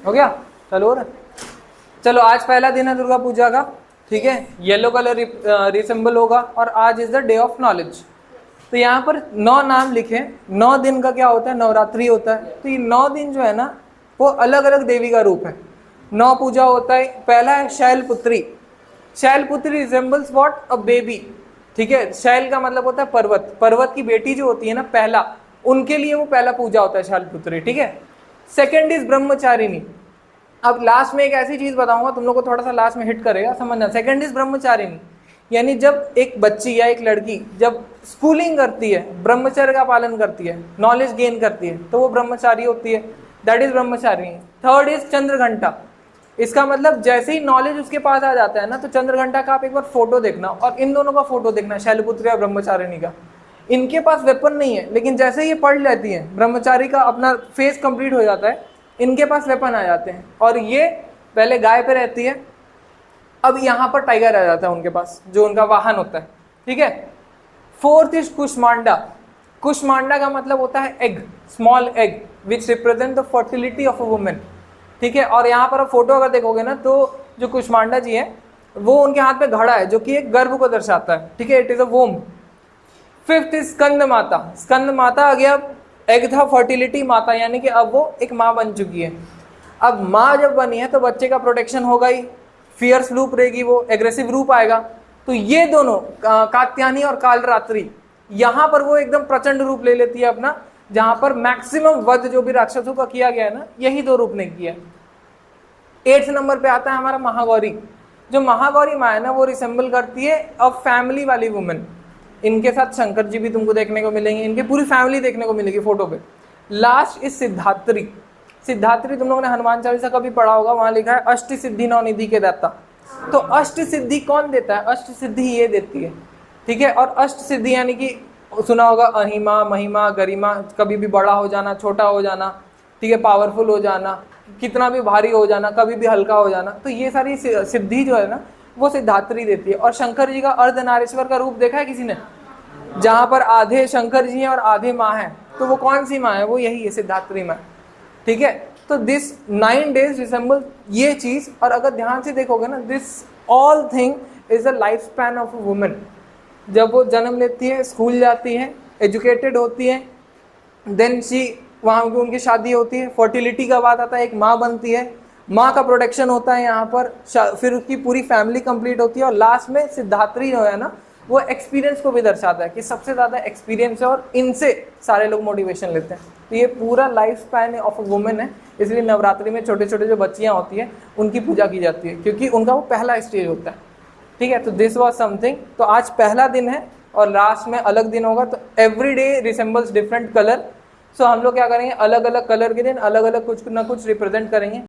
हो गया? चलो हो रहा, चलो आज पहला दिन है दुर्गा पूजा का, ठीक है। येलो कलर रिसेंबल होगा और आज is the day of knowledge. तो यहाँ पर 9 नाम लिखे, 9 दिन का क्या होता है, नवरात्रि होता है। तो ये 9 दिन जो है ना वो अलग अलग देवी का रूप है, 9 पूजा होता है। पहला है Shailputri. Shailputri resembles what, a baby, ठीक है। शैल का मतलब होता है पर्वत, पर्वत की बेटी जो होती है ना पहला, उनके लिए वो पहला पूजा होता है शैलपुत्री, ठीक है। Second is Brahmacharini. अब लास्ट में एक ऐसी चीज बताऊंगा तुम लोग को थोड़ा सा लास्ट में हिट करेगा, समझना। सेकंड इज ब्रह्मचारिणी, यानी जब एक बच्ची या एक लड़की जब स्कूलिंग करती है, ब्रह्मचर्य का पालन करती है, नॉलेज गेन करती है, तो वो ब्रह्मचारी होती है, that is Brahmacharini. Third is Chandraghanta. इसका मतलब जैसे ही नॉलेज उसके पास आ जाता है ना, तो चंद्रघंटा का आप एक बार फोटो देखना और इन दोनों का फोटो देखना, शैलपुत्री और ब्रह्मचारिणी का। इनके पास वेपन नहीं है, लेकिन जैसे ये पढ़ लेती है, ब्रह्मचारी का अपना फेज कंप्लीट हो जाता है, इनके पास वेपन आ जाते हैं। और ये पहले गाय पे रहती है, अब यहाँ पर टाइगर आ जाता है उनके पास, जो उनका वाहन होता है, ठीक है। Fourth is Kushmanda. कुष्मांडा का मतलब होता है egg, small egg which represent the fertility of a women, ठीक है। और यहाँ पर आप फोटो अगर देखोगे ना, तो जो कुष्मांडा जी है वो उनके हाथ में घड़ा है जो कि एक गर्भ को दर्शाता है, ठीक है, it is a womb. Fifth is Skand Mata. Skand माता आ गया, एग था, फर्टिलिटी माता, यानी कि अब वो एक माँ बन चुकी है। अब माँ जब बनी है तो बच्चे का प्रोटेक्शन होगा ही, फियर्स रूप रहेगी, वो एग्रेसिव रूप आएगा। तो ये दोनों कात्यायनी और कालरात्रि, यहाँ पर वो एकदम प्रचंड रूप ले लेती है अपना, जहां पर मैक्सिमम वध जो भी राक्षसों का किया गया है ना, यही 2 रूप ने किया। 8th नंबर पे आता है हमारा महागौरी। जो महागौरी माँ है ना, वो रिसेंबल करती है अब फैमिली वाली वुमेन। इनके साथ शंकर जी भी तुमको देखने को मिलेंगे, इनकी पूरी फैमिली देखने को मिलेगी फोटो पे। Last is सिद्धात्री। सिद्धात्री तुम लोगों ने हनुमान चालीसा कभी पढ़ा होगा, वहां लिखा है अष्ट सिद्धि नवनिधि के दाता। तो अष्ट सिद्धि कौन देता है? अष्ट सिद्धि ये देती है, ठीक है। और अष्ट सिद्धि यानी कि सुना होगा अहिमा, महिमा, गरिमा, कभी भी बड़ा हो जाना, छोटा हो जाना, ठीक है, पावरफुल हो जाना, कितना भी भारी हो जाना, कभी भी हल्का हो जाना। तो ये सारी सिद्धि जो है ना, वो सिद्धात्री देती है। और शंकर जी का अर्धनारीश्वर का रूप देखा है किसी ने, जहां पर आधे शंकर जी हैं और आधे माँ हैं, तो वो कौन सी माँ है? वो यही है, सिद्धात्री माँ, ठीक है। तो दिस 9 days रिसेंबल ये चीज। और अगर ध्यान से देखोगे ना, this all thing is the life span of a women. जब वो जन्म लेती है, स्कूल जाती है, एजुकेटेड होती है, देन शी वहाँ उनकी शादी होती है, फर्टिलिटी का बात आता है, एक माँ बनती है, माँ का प्रोटेक्शन होता है यहाँ पर, फिर उसकी पूरी फैमिली कंप्लीट होती है। और लास्ट में सिद्धात्री जो है ना, वो एक्सपीरियंस को भी दर्शाता है कि सबसे ज़्यादा एक्सपीरियंस है और इनसे सारे लोग मोटिवेशन लेते हैं। तो ये पूरा life span of a women है। इसलिए नवरात्रि में छोटे छोटे जो बच्चियाँ होती हैं उनकी पूजा की जाती है, क्योंकि उनका वो पहला स्टेज होता है, ठीक है। तो दिस वॉज समथिंग। तो आज पहला दिन है और लास्ट में अलग दिन होगा। तो every day resembles different colour. So हम लोग क्या करेंगे, अलग अलग कलर के दिन अलग अलग कुछ ना कुछ रिप्रेजेंट करेंगे।